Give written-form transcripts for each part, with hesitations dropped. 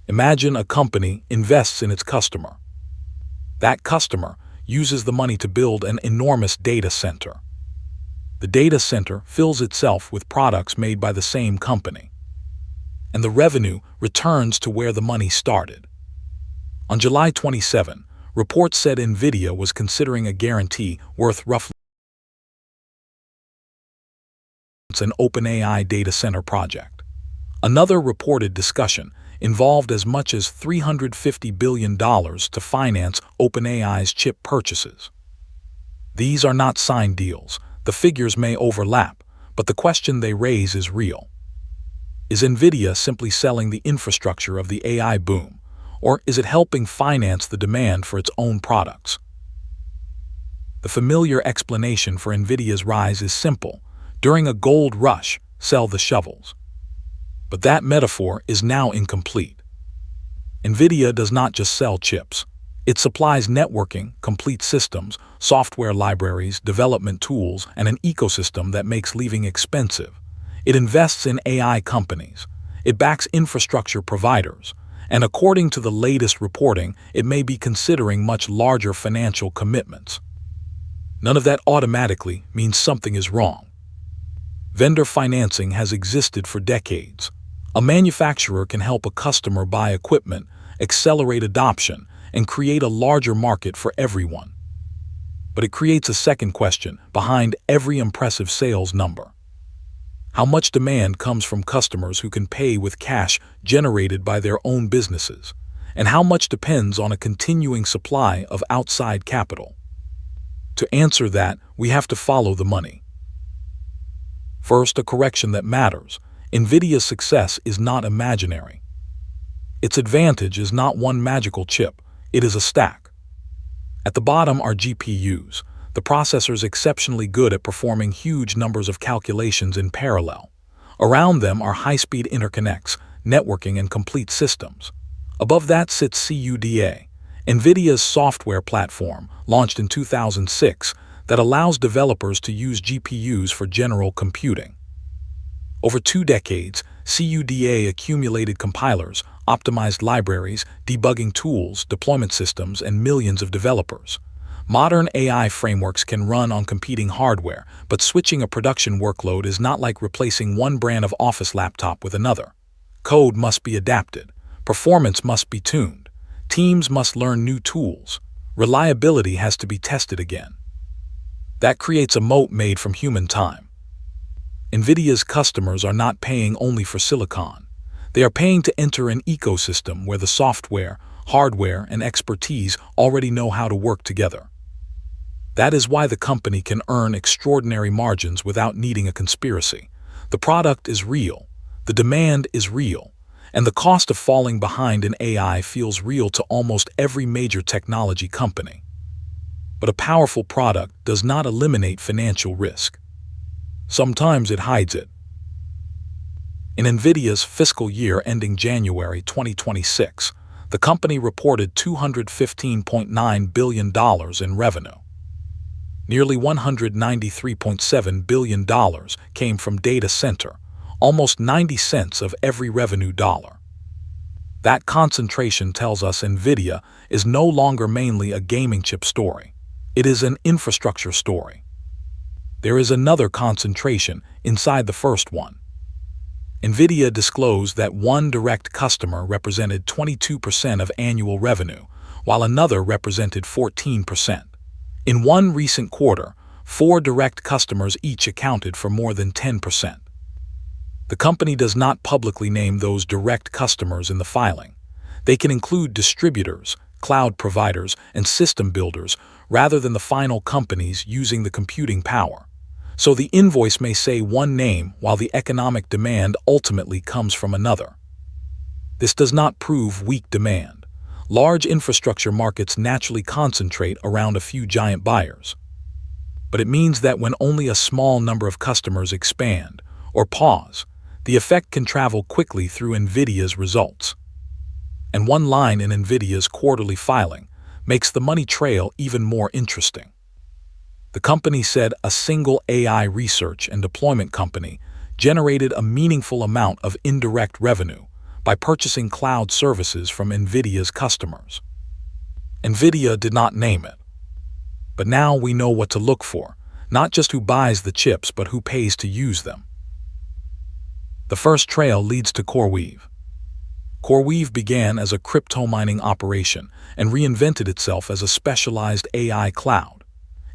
Imagine a company invests in its customer. That customer uses the money to build an enormous data center. The data center fills itself with products made by the same company, and the revenue returns to where the money started. On July 27, reports said Nvidia was considering a guarantee worth roughly an OpenAI data center project. Another reported discussion involved as much as $350 billion to finance OpenAI's chip purchases. These are not signed deals. The figures may overlap, but the question they raise is real. Is Nvidia simply selling the infrastructure of the AI boom, or is it helping finance the demand for its own products? The familiar explanation for Nvidia's rise is simple. During a gold rush, sell the shovels. But that metaphor is now incomplete. Nvidia does not just sell chips. It supplies networking, complete systems, software libraries, development tools, and an ecosystem that makes living expensive. It invests in AI companies. It backs infrastructure providers. And according to the latest reporting, it may be considering much larger financial commitments. None of that automatically means something is wrong. Vendor financing has existed for decades. A manufacturer can help a customer buy equipment, accelerate adoption, and create a larger market for everyone. But it creates a second question behind every impressive sales number. How much demand comes from customers who can pay with cash generated by their own businesses, and how much depends on a continuing supply of outside capital? To answer that, we have to follow the money. First, a correction that matters. Nvidia's success is not imaginary. Its advantage is not one magical chip, it is a stack. At the bottom are GPUs, the processors exceptionally good at performing huge numbers of calculations in parallel. Around them are high-speed interconnects, networking, and complete systems. Above that sits CUDA, Nvidia's software platform, launched in 2006, that allows developers to use GPUs for general computing. Over 2 decades, CUDA accumulated compilers, optimized libraries, debugging tools, deployment systems, and millions of developers. Modern AI frameworks can run on competing hardware, but switching a production workload is not like replacing one brand of Office laptop with another. Code must be adapted. Performance must be tuned. Teams must learn new tools. Reliability has to be tested again. That creates a moat made from human time. Nvidia's customers are not paying only for silicon. They are paying to enter an ecosystem where the software, hardware, and expertise already know how to work together. That is why the company can earn extraordinary margins without needing a conspiracy. The product is real, the demand is real, and the cost of falling behind in AI feels real to almost every major technology company. But a powerful product does not eliminate financial risk. Sometimes it hides it. In Nvidia's fiscal year ending January 2026, the company reported $215.9 billion in revenue. Nearly $193.7 billion came from data center, almost 90 cents of every revenue dollar. That concentration tells us Nvidia is no longer mainly a gaming chip story. It is an infrastructure story. There is another concentration inside the first one. Nvidia disclosed that one direct customer represented 22% of annual revenue, while another represented 14%. In one recent quarter, 4 direct customers each accounted for more than 10%. The company does not publicly name those direct customers in the filing. They can include distributors, cloud providers, and system builders rather than the final companies using the computing power. So the invoice may say one name while the economic demand ultimately comes from another. This does not prove weak demand. Large infrastructure markets naturally concentrate around a few giant buyers. But it means that when only a small number of customers expand or pause, the effect can travel quickly through Nvidia's results. And one line in Nvidia's quarterly filing makes the money trail even more interesting. The company said a single AI research and deployment company generated a meaningful amount of indirect revenue, by purchasing cloud services from Nvidia's customers. Nvidia did not name it. But now we know what to look for, not just who buys the chips but who pays to use them. The first trail leads to CoreWeave. CoreWeave began as a crypto mining operation and reinvented itself as a specialized AI cloud.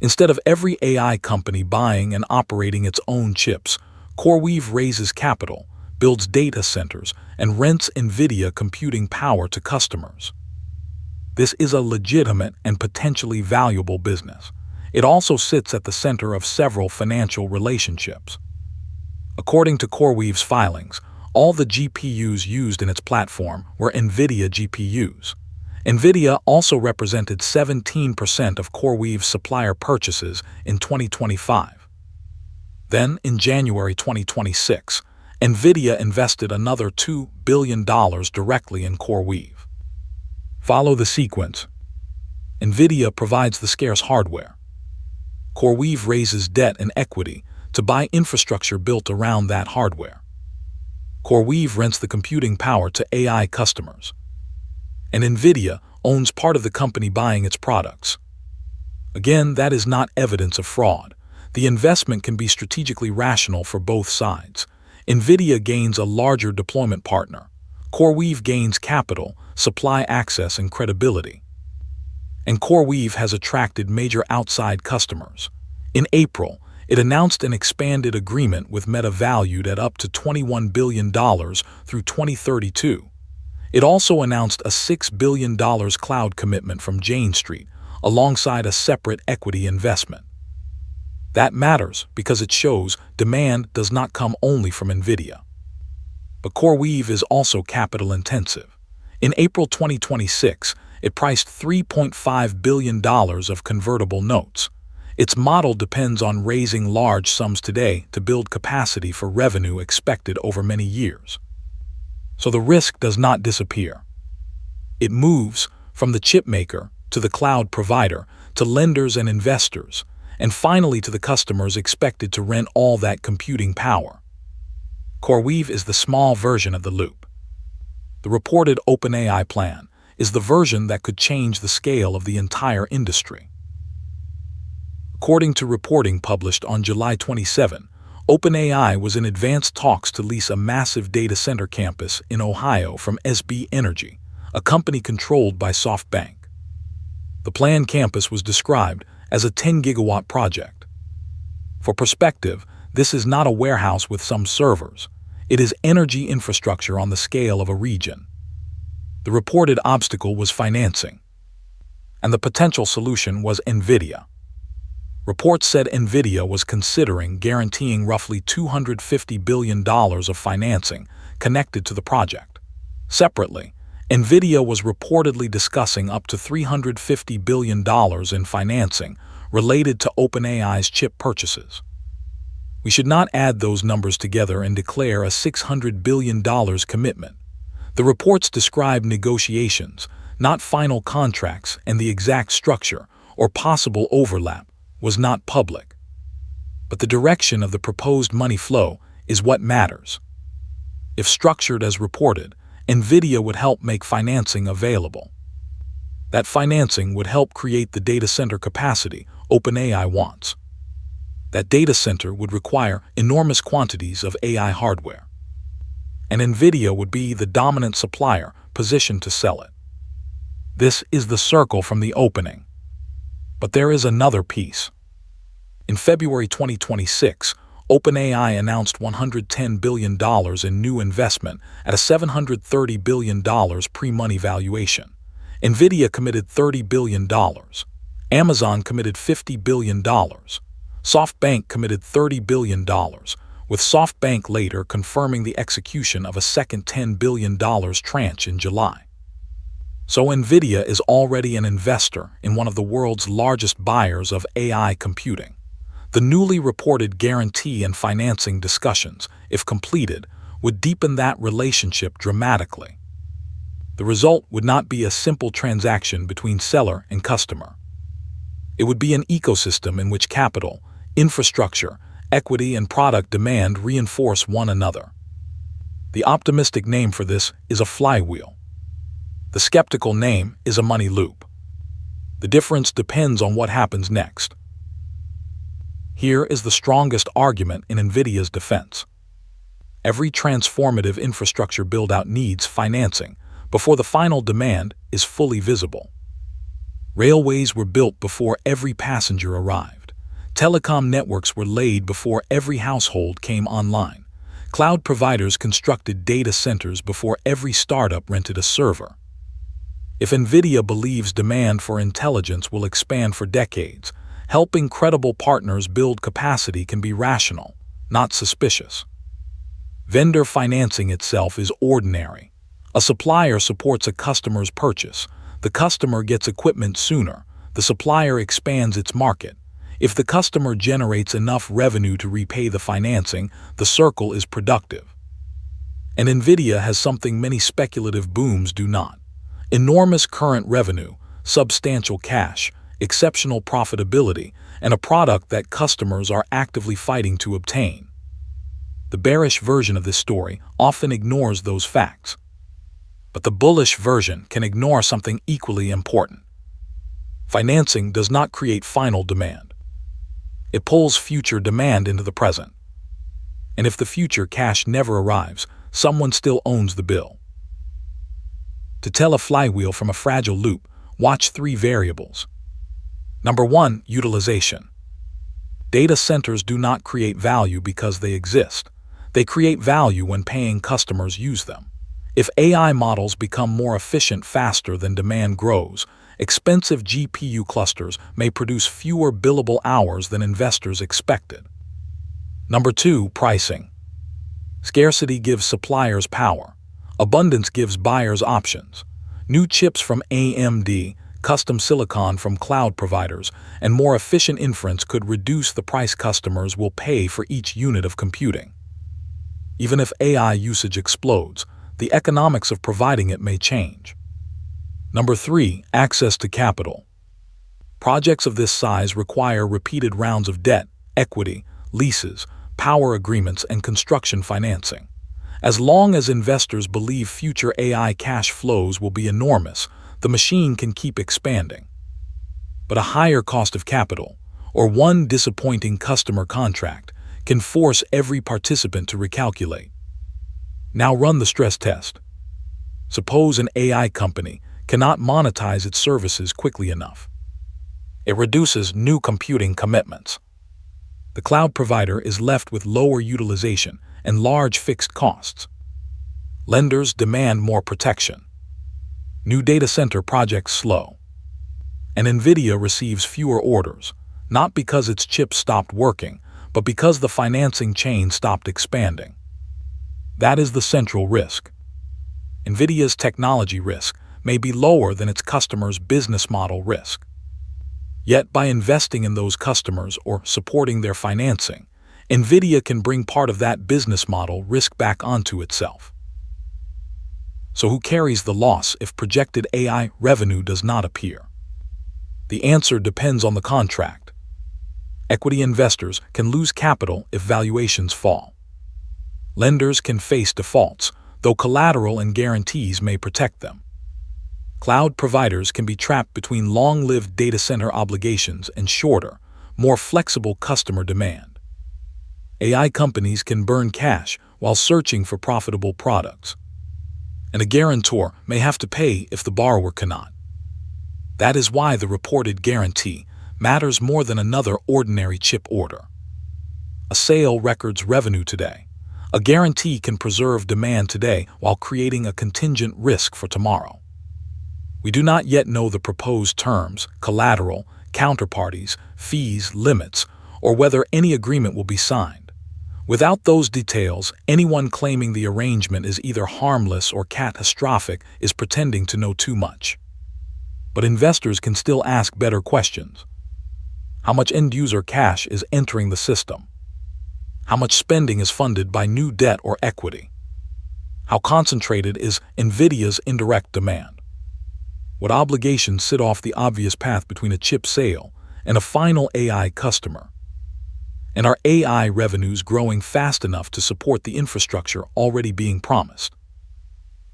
Instead of every AI company buying and operating its own chips, CoreWeave raises capital, builds data centers, and rents Nvidia computing power to customers. This is a legitimate and potentially valuable business. It also sits at the center of several financial relationships. According to CoreWeave's filings, all the GPUs used in its platform were Nvidia GPUs. Nvidia also represented 17% of CoreWeave's supplier purchases in 2025. Then, in January 2026, Nvidia invested another $2 billion directly in CoreWeave. Follow the sequence. Nvidia provides the scarce hardware. CoreWeave raises debt and equity to buy infrastructure built around that hardware. CoreWeave rents the computing power to AI customers. And Nvidia owns part of the company buying its products. Again, that is not evidence of fraud. The investment can be strategically rational for both sides. Nvidia gains a larger deployment partner. CoreWeave gains capital, supply access, and credibility. And CoreWeave has attracted major outside customers. In April, it announced an expanded agreement with Meta valued at up to $21 billion through 2032. It also announced a $6 billion cloud commitment from Jane Street, alongside a separate equity investment. That matters because it shows demand does not come only from Nvidia. But CoreWeave is also capital intensive. In April 2026, it priced $3.5 billion of convertible notes. Its model depends on raising large sums today to build capacity for revenue expected over many years. So the risk does not disappear. It moves from the chipmaker to the cloud provider to lenders and investors, and finally to the customers expected to rent all that computing power. CoreWeave is the small version of the loop. The reported OpenAI plan is the version that could change the scale of the entire industry. According to reporting published on July 27, OpenAI was in advanced talks to lease a massive data center campus in Ohio from SB Energy, a company controlled by SoftBank. The planned campus was described as a 10-gigawatt project. For perspective, this is not a warehouse with some servers. It is energy infrastructure on the scale of a region. The reported obstacle was financing, and the potential solution was Nvidia. Reports said Nvidia was considering guaranteeing roughly $250 billion of financing connected to the project. Separately, Nvidia was reportedly discussing up to $350 billion in financing related to OpenAI's chip purchases. We should not add those numbers together and declare a $600 billion commitment. The reports describe negotiations, not final contracts, and the exact structure or possible overlap was not public. But the direction of the proposed money flow is what matters. If structured as reported, Nvidia would help make financing available. That financing would help create the data center capacity OpenAI wants. That data center would require enormous quantities of AI hardware. And Nvidia would be the dominant supplier positioned to sell it. This is the circle from the opening. But there is another piece. In February 2026, OpenAI announced $110 billion in new investment at a $730 billion pre-money valuation. Nvidia committed $30 billion. Amazon committed $50 billion. SoftBank committed $30 billion, with SoftBank later confirming the execution of a second $10 billion tranche in July. So Nvidia is already an investor in one of the world's largest buyers of AI computing. The newly reported guarantee and financing discussions, if completed, would deepen that relationship dramatically. The result would not be a simple transaction between seller and customer. It would be an ecosystem in which capital, infrastructure, equity, and product demand reinforce one another. The optimistic name for this is a flywheel. The skeptical name is a money loop. The difference depends on what happens next. Here is the strongest argument in Nvidia's defense. Every transformative infrastructure build-out needs financing before the final demand is fully visible. Railways were built before every passenger arrived. Telecom networks were laid before every household came online. Cloud providers constructed data centers before every startup rented a server. If Nvidia believes demand for intelligence will expand for decades, helping credible partners build capacity can be rational, not suspicious. Vendor financing itself is ordinary. A supplier supports a customer's purchase. The customer gets equipment sooner. The supplier expands its market. If the customer generates enough revenue to repay the financing, the circle is productive. And Nvidia has something many speculative booms do not: enormous current revenue, substantial cash, exceptional profitability, and a product that customers are actively fighting to obtain. The bearish version of this story often ignores those facts. But the bullish version can ignore something equally important. Financing does not create final demand. It pulls future demand into the present. And if the future cash never arrives, someone still owns the bill. To tell a flywheel from a fragile loop, watch 3 variables. Number 1, utilization. Data centers do not create value because they exist. They create value when paying customers use them. If AI models become more efficient faster than demand grows, expensive GPU clusters may produce fewer billable hours than investors expected. Number 2, pricing. Scarcity gives suppliers power. Abundance gives buyers options. New chips from AMD, custom silicon from cloud providers, and more efficient inference could reduce the price customers will pay for each unit of computing. Even if AI usage explodes, the economics of providing it may change. Number 3, access to capital. Projects of this size require repeated rounds of debt, equity, leases, power agreements, and construction financing. As long as investors believe future AI cash flows will be enormous, the machine can keep expanding. But a higher cost of capital, or one disappointing customer contract, can force every participant to recalculate. Now run the stress test. Suppose an AI company cannot monetize its services quickly enough. It reduces new computing commitments. The cloud provider is left with lower utilization and large fixed costs. Lenders demand more protection. New data center projects slow. And Nvidia receives fewer orders, not because its chips stopped working, but because the financing chain stopped expanding. That is the central risk. Nvidia's technology risk may be lower than its customers' business model risk. Yet by investing in those customers or supporting their financing, Nvidia can bring part of that business model risk back onto itself. So who carries the loss if projected AI revenue does not appear? The answer depends on the contract. Equity investors can lose capital if valuations fall. Lenders can face defaults, though collateral and guarantees may protect them. Cloud providers can be trapped between long-lived data center obligations and shorter, more flexible customer demand. AI companies can burn cash while searching for profitable products. And a guarantor may have to pay if the borrower cannot. That is why the reported guarantee matters more than another ordinary chip order. A sale records revenue today. A guarantee can preserve demand today while creating a contingent risk for tomorrow. We do not yet know the proposed terms, collateral, counterparties, fees, limits, or whether any agreement will be signed. Without those details, anyone claiming the arrangement is either harmless or catastrophic is pretending to know too much. But investors can still ask better questions. How much end-user cash is entering the system? How much spending is funded by new debt or equity? How concentrated is Nvidia's indirect demand? What obligations sit off the obvious path between a chip sale and a final AI customer? And are AI revenues growing fast enough to support the infrastructure already being promised?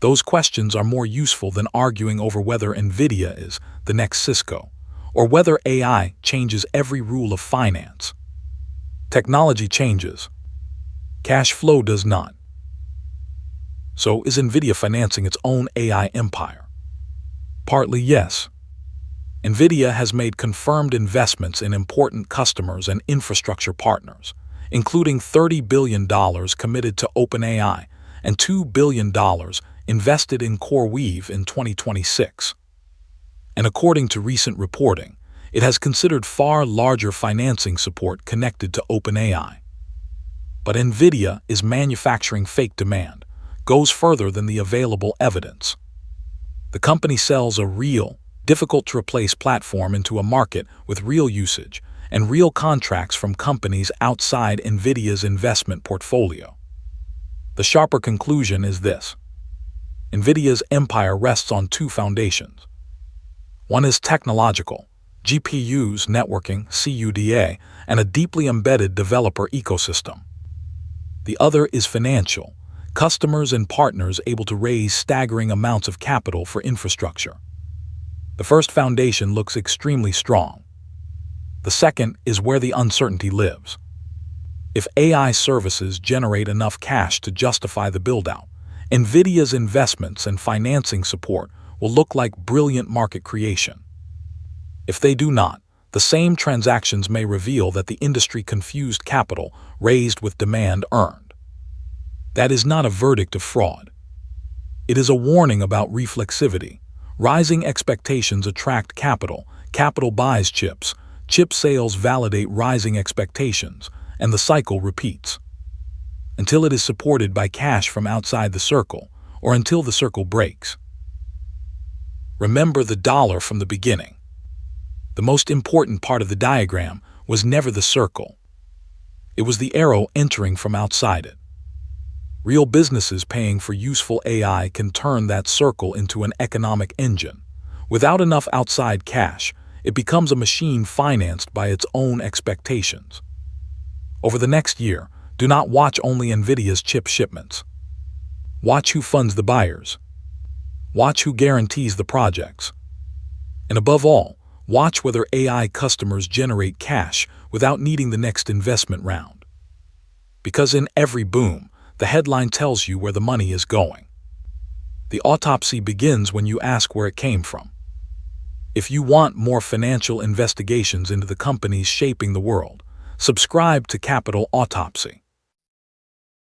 Those questions are more useful than arguing over whether Nvidia is the next Cisco, or whether AI changes every rule of finance. Technology changes. Cash flow does not. So is Nvidia financing its own AI empire? Partly yes. Nvidia has made confirmed investments in important customers and infrastructure partners, including $30 billion committed to OpenAI and $2 billion invested in CoreWeave in 2026. And according to recent reporting, it has considered far larger financing support connected to OpenAI. But Nvidia is manufacturing fake demand, goes further than the available evidence. The company sells a real, difficult-to-replace platform into a market with real usage and real contracts from companies outside Nvidia's investment portfolio. The sharper conclusion is this: Nvidia's empire rests on two foundations. One is technological, GPUs, networking, CUDA, and a deeply embedded developer ecosystem. The other is financial, customers and partners able to raise staggering amounts of capital for infrastructure. The first foundation looks extremely strong. The second is where the uncertainty lives. If AI services generate enough cash to justify the build-out, Nvidia's investments and financing support will look like brilliant market creation. If they do not, the same transactions may reveal that the industry confused capital raised with demand earned. That is not a verdict of fraud. It is a warning about reflexivity. Rising expectations attract capital, capital buys chips, chip sales validate rising expectations, and the cycle repeats. Until it is supported by cash from outside the circle, or until the circle breaks. Remember the dollar from the beginning. The most important part of the diagram was never the circle. It was the arrow entering from outside it. Real businesses paying for useful AI can turn that circle into an economic engine. Without enough outside cash, it becomes a machine financed by its own expectations. Over the next year, do not watch only Nvidia's chip shipments. Watch who funds the buyers. Watch who guarantees the projects. And above all, watch whether AI customers generate cash without needing the next investment round. Because in every boom, the headline tells you where the money is going. The autopsy begins when you ask where it came from. If you want more financial investigations into the companies shaping the world, subscribe to Capital Autopsy.